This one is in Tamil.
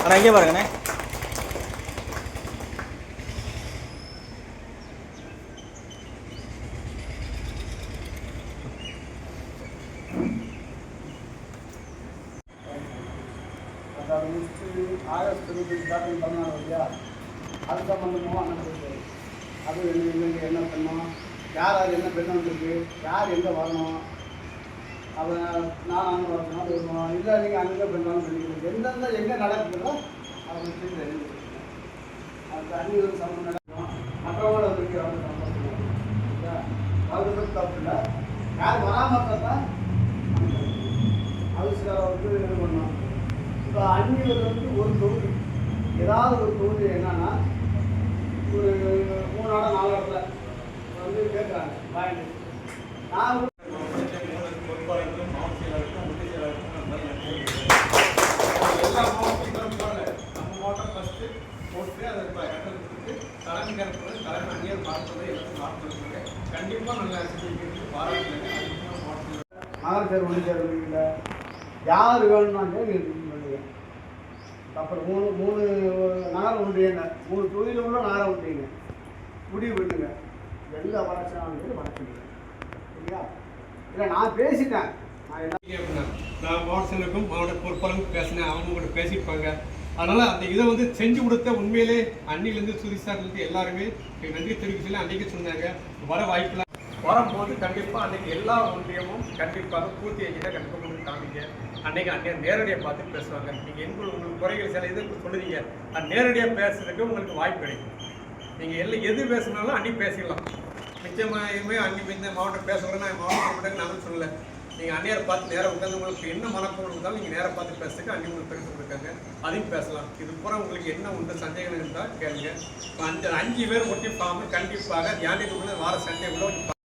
ஆனால் இங்கே பாருங்கண்ணே. அதை முடிச்சுட்டு ஆகஸ்ட் 16 இல்லையா, அது சம்மந்தமாக அண்ணன் அது என்ன பண்ணணும், யார் அது என்ன பெண் வந்துருக்கு, யார் எங்கே வரணும், அதை நான் அங்கே வரணும் அது வரணும், இல்லை நீங்கள் அங்கே பண்ணாலும் பண்ணிக்கிறீங்க, எந்தெந்த எங்கே நடக்குதோ அதை வச்சு தெரிஞ்சுக்கிறீங்க. அது அன்னி ஒரு சம்பளம் நடக்கும், மற்றவங்கள வந்து அவங்க சம்பளம் இல்லையா, அது பற்றி தப்பு இல்லை. யார் வராமல் தான் அது சில வந்து இது பண்ணணும். இப்போ அந்நியர் வந்து ஒரு தொகுதி, ஏதாவது ஒரு தொகுதி என்னன்னா ஒரு 3 இடம் 4 இடத்துல வந்து கேட்குறாங்க வாங்கி. நான் எல்லா மாவட்டங்களும் போடல, நம்ம மாவட்டம் ஃபஸ்ட்டு போட்டு அதை தலைமை கருத்து தலைமை அந்நியர் பார்ப்பது எல்லாத்தையும் பார்த்துருக்காங்க. கண்டிப்பாக நல்லா பாராட்டுங்க. நகர தேர்வு ஒன்று தேர்வு யார் வேணும்னாலே பண்ணுங்க. அப்புறம் 3 நகர ஒன்றியங்க, 3 தொகுதியில் உள்ள நகர ஒன்றியங்க முடிவு பண்ணுங்க. எல்லா வளர்ச்சியானது வளர்ச்சிங்க சரியா? இல்லை நான் பேசிட்டேன், நான் என்ன அப்படின்னா நான் மாவட்டத்தினருக்கும் மாவட்ட பொறுப்பாளருக்கும் பேசினேன், அவங்க கூட பேசியிருப்பாங்க. அதனால் அந்த இதை வந்து செஞ்சு கொடுத்த உண்மையிலே அன்னிலேருந்து சுதிசார்லேருந்து எல்லாருமே நன்றி தெரிவிக்கல. அன்றைக்கி சொன்னாங்க வர வாய்ப்புலாம் வரும்போது கண்டிப்பாக அன்றைக்கி எல்லா ஒன்றியமும் கண்டிப்பாக பூர்த்தி ஆகிதான் கண்டிப்பாக கொண்டு காமிங்க. அன்றைக்கி அன்றைய நேரடியாக பார்த்து பேசுவாங்க. நீங்கள் உங்களுக்கு குறைகள் சில இது சொல்லுறீங்க, அது நேரடியாக பேசுறதுக்கு உங்களுக்கு வாய்ப்பு கிடைக்கும். நீங்கள் எல்லாம் எது பேசுனாலும் அன்றைக்கி பேசிடலாம். நிச்சயமாகவே அன்றைக்கி இந்த மாவட்டம் பேசுகிறேன், நான் மாவட்டம் நானும் சொல்லலை. நீங்கள் அந்நியரை பார்த்து நேராக உட்காந்து உங்களுக்கு என்ன மனப்பொருள் இருந்தாலும் நீங்கள் நேராக பார்த்து பேசுறதுக்கு அன்னி உங்களுக்கு பேச கொடுக்காங்க, அதையும் பேசலாம். இது பூரா உங்களுக்கு என்ன உண்டு சந்தேகம் இருந்தால் கேளுங்க. 5 பேர் ஒட்டி பாம்பு கண்டிப்பாக தியானிக்குள்ள வார சண்டே கூட